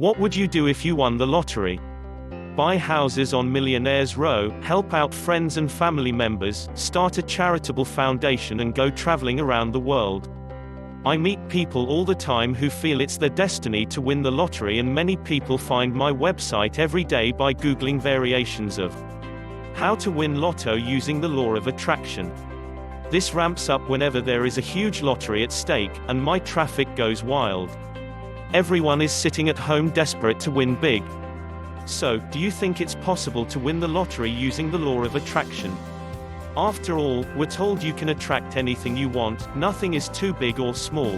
What would you do if you won the lottery? Buy houses on Millionaires Row, help out friends and family members, start a charitable foundation and go traveling around the world. I meet people all the time who feel it's their destiny to win the lottery, and many people find my website every day by Googling variations of how to win lotto using the law of attraction. This ramps up whenever there is a huge lottery at stake, and my traffic goes wild. Everyone is sitting at home desperate to win big. So, do you think it's possible to win the lottery using the law of attraction? After all, we're told you can attract anything you want, nothing is too big or small.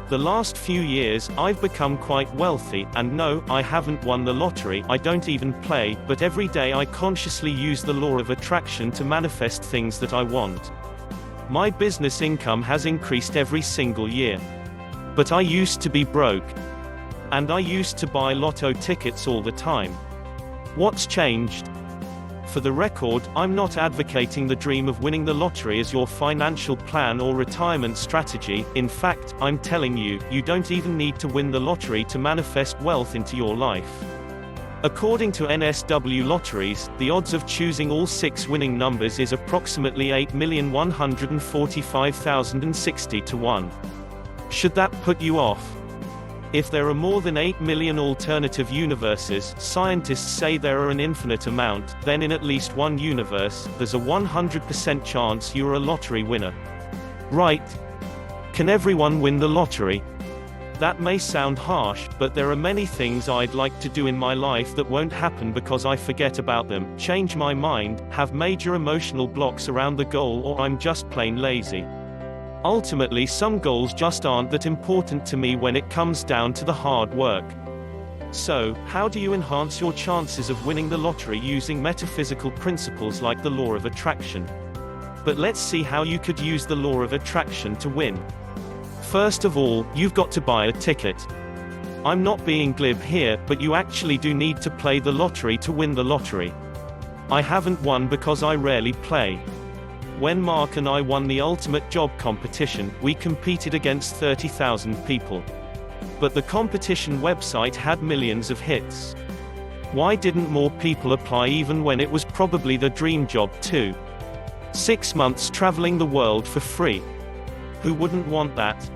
The last few years, I've become quite wealthy, and no, I haven't won the lottery, I don't even play, but every day I consciously use the law of attraction to manifest things that I want. My business income has increased every single year. But I used to be broke. And I used to buy lotto tickets all the time. What's changed? For the record, I'm not advocating the dream of winning the lottery as your financial plan or retirement strategy. In fact, I'm telling you, you don't even need to win the lottery to manifest wealth into your life. According to NSW Lotteries, the odds of choosing all 6 winning numbers is approximately 8,145,060 to 1. Should that put you off? If there are more than 8 million alternative universes, scientists say there are an infinite amount, then in at least one universe, there's a 100% chance you're a lottery winner. Right? Can everyone win the lottery? That may sound harsh, but there are many things I'd like to do in my life that won't happen because I forget about them, change my mind, have major emotional blocks around the goal, or I'm just plain lazy. Ultimately, some goals just aren't that important to me when it comes down to the hard work. So, how do you enhance your chances of winning the lottery using metaphysical principles like the law of attraction? But let's see how you could use the law of attraction to win. First of all, you've got to buy a ticket. I'm not being glib here, but you actually do need to play the lottery to win the lottery. I haven't won because I rarely play. When Mark and I won the ultimate job competition, we competed against 30,000 people. But the competition website had millions of hits. Why didn't more people apply even when it was probably the dream job too? 6 months traveling the world for free. Who wouldn't want that?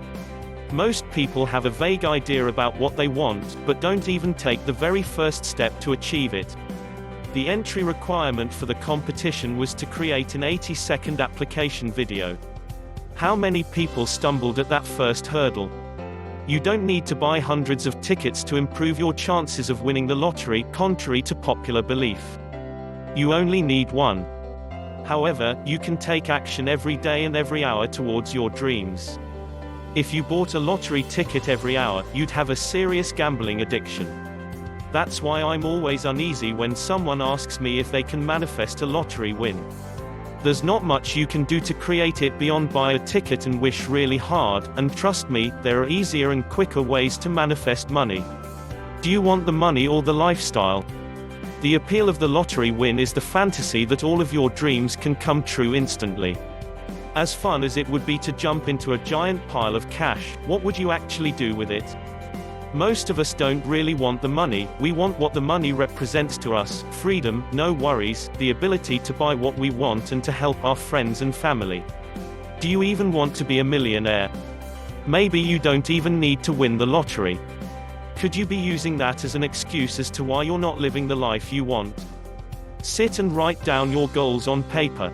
Most people have a vague idea about what they want, but don't even take the very first step to achieve it. The entry requirement for the competition was to create an 80-second application video. How many people stumbled at that first hurdle? You don't need to buy hundreds of tickets to improve your chances of winning the lottery, contrary to popular belief. You only need one. However, you can take action every day and every hour towards your dreams. If you bought a lottery ticket every hour, you'd have a serious gambling addiction. That's why I'm always uneasy when someone asks me if they can manifest a lottery win. There's not much you can do to create it beyond buy a ticket and wish really hard, and trust me, there are easier and quicker ways to manifest money. Do you want the money or the lifestyle? The appeal of the lottery win is the fantasy that all of your dreams can come true instantly. As fun as it would be to jump into a giant pile of cash, what would you actually do with it? Most of us don't really want the money, we want what the money represents to us: freedom, no worries, the ability to buy what we want and to help our friends and family. Do you even want to be a millionaire? Maybe you don't even need to win the lottery. Could you be using that as an excuse as to why you're not living the life you want? Sit and write down your goals on paper.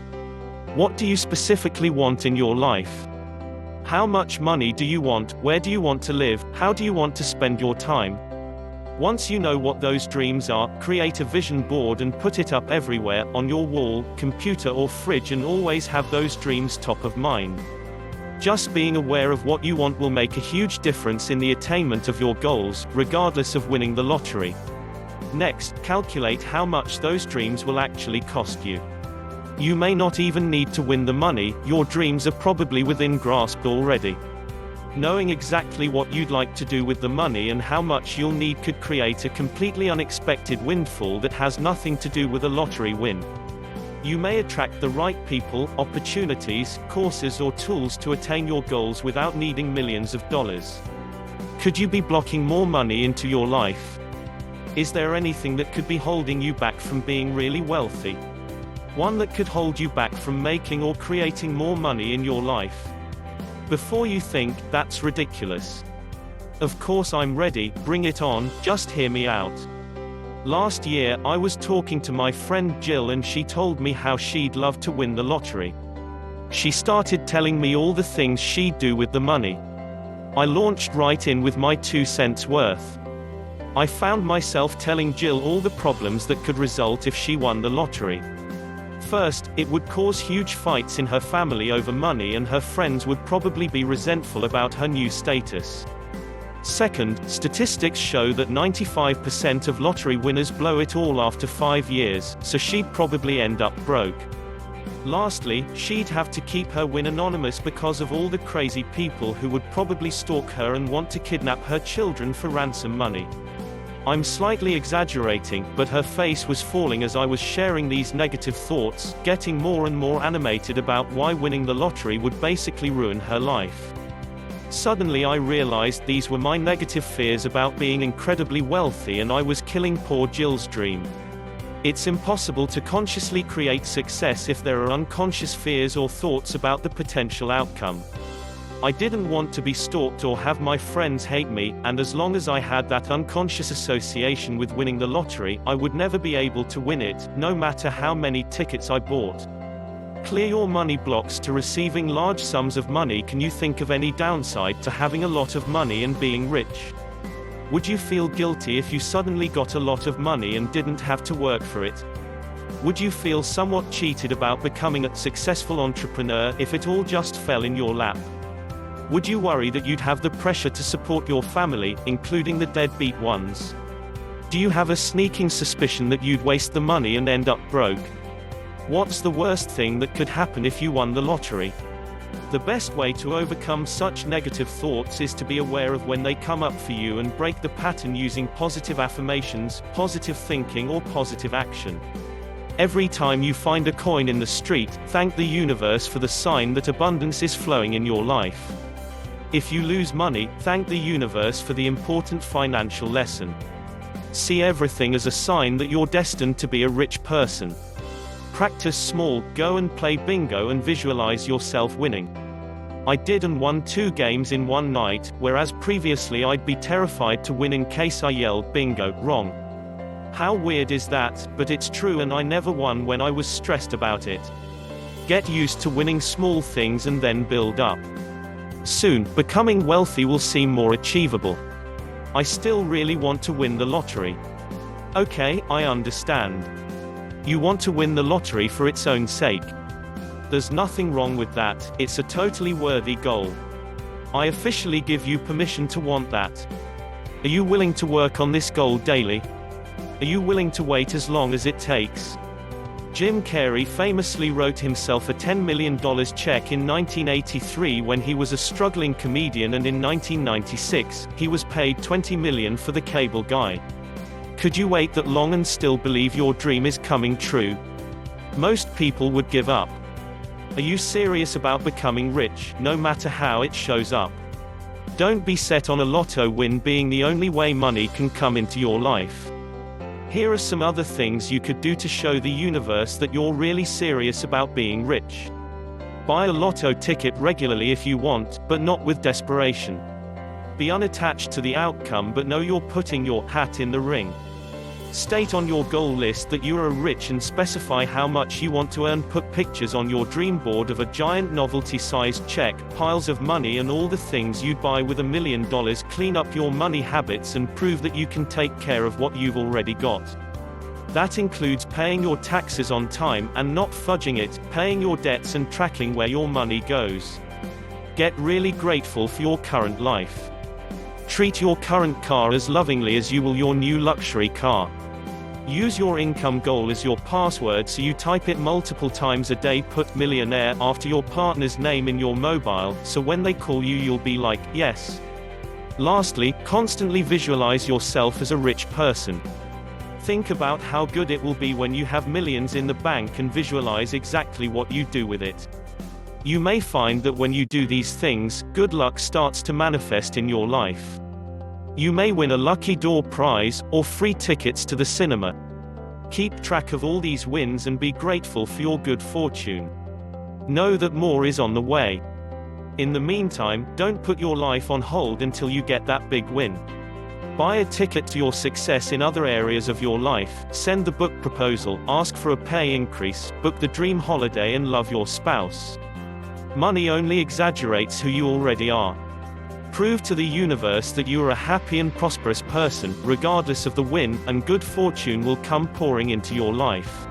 What do you specifically want in your life? How much money do you want? Where do you want to live? How do you want to spend your time? Once you know what those dreams are, create a vision board and put it up everywhere, on your wall, computer or fridge, and always have those dreams top of mind. Just being aware of what you want will make a huge difference in the attainment of your goals, regardless of winning the lottery. Next, calculate how much those dreams will actually cost you. You may not even need to win the money, your dreams are probably within grasp already. Knowing exactly what you'd like to do with the money and how much you'll need could create a completely unexpected windfall that has nothing to do with a lottery win. You may attract the right people, opportunities, courses or tools to attain your goals without needing millions of dollars. Could you be blocking more money into your life? Is there anything that could be holding you back from being really wealthy? One that could hold you back from making or creating more money in your life? Before you think, that's ridiculous. Of course I'm ready, bring it on, just hear me out. Last year, I was talking to my friend Jill and she told me how she'd love to win the lottery. She started telling me all the things she'd do with the money. I launched right in with my 2 cents worth. I found myself telling Jill all the problems that could result if she won the lottery. First, it would cause huge fights in her family over money and her friends would probably be resentful about her new status. Second, statistics show that 95% of lottery winners blow it all after 5 years, so she'd probably end up broke. Lastly, she'd have to keep her win anonymous because of all the crazy people who would probably stalk her and want to kidnap her children for ransom money. I'm slightly exaggerating, but her face was falling as I was sharing these negative thoughts, getting more and more animated about why winning the lottery would basically ruin her life. Suddenly I realized these were my negative fears about being incredibly wealthy and I was killing poor Jill's dream. It's impossible to consciously create success if there are unconscious fears or thoughts about the potential outcome. I didn't want to be stalked or have my friends hate me, and as long as I had that unconscious association with winning the lottery, I would never be able to win it, no matter how many tickets I bought. Clear your money blocks to receiving large sums of money. Can you think of any downside to having a lot of money and being rich? Would you feel guilty if you suddenly got a lot of money and didn't have to work for it? Would you feel somewhat cheated about becoming a successful entrepreneur if it all just fell in your lap? Would you worry that you'd have the pressure to support your family, including the deadbeat ones? Do you have a sneaking suspicion that you'd waste the money and end up broke? What's the worst thing that could happen if you won the lottery? The best way to overcome such negative thoughts is to be aware of when they come up for you and break the pattern using positive affirmations, positive thinking or positive action. Every time you find a coin in the street, thank the universe for the sign that abundance is flowing in your life. If you lose money, thank the universe for the important financial lesson. See everything as a sign that you're destined to be a rich person. Practice small, go and play bingo and visualize yourself winning. I did and won 2 games in one night, whereas previously I'd be terrified to win in case I yelled bingo wrong. How weird is that, but it's true, and I never won when I was stressed about it. Get used to winning small things and then build up. Soon, becoming wealthy will seem more achievable. I still really want to win the lottery. Okay, I understand. You want to win the lottery for its own sake. There's nothing wrong with that, it's a totally worthy goal. I officially give you permission to want that. Are you willing to work on this goal daily? Are you willing to wait as long as it takes? Jim Carrey famously wrote himself a $10 million check in 1983 when he was a struggling comedian, and in 1996, he was paid $20 million for The Cable Guy. Could you wait that long and still believe your dream is coming true? Most people would give up. Are you serious about becoming rich, no matter how it shows up? Don't be set on a lotto win being the only way money can come into your life. Here are some other things you could do to show the universe that you're really serious about being rich. Buy a lotto ticket regularly if you want, but not with desperation. Be unattached to the outcome, but know you're putting your hat in the ring. State on your goal list that you are rich and specify how much you want to earn. Put pictures on your dream board of a giant novelty-sized check, piles of money and all the things you'd buy with $1 million. Clean up your money habits and prove that you can take care of what you've already got. That includes paying your taxes on time and not fudging it, paying your debts and tracking where your money goes. Get really grateful for your current life. Treat your current car as lovingly as you will your new luxury car. Use your income goal as your password, so you type it multiple times a day. Put millionaire after your partner's name in your mobile, so when they call you you'll be like, yes. Lastly, constantly visualize yourself as a rich person. Think about how good it will be when you have millions in the bank and visualize exactly what you do with it. You may find that when you do these things, good luck starts to manifest in your life. You may win a lucky door prize, or free tickets to the cinema. Keep track of all these wins and be grateful for your good fortune. Know that more is on the way. In the meantime, don't put your life on hold until you get that big win. Buy a ticket to your success in other areas of your life, send the book proposal, ask for a pay increase, book the dream holiday and love your spouse. Money only exaggerates who you already are. Prove to the universe that you are a happy and prosperous person, regardless of the win, and good fortune will come pouring into your life.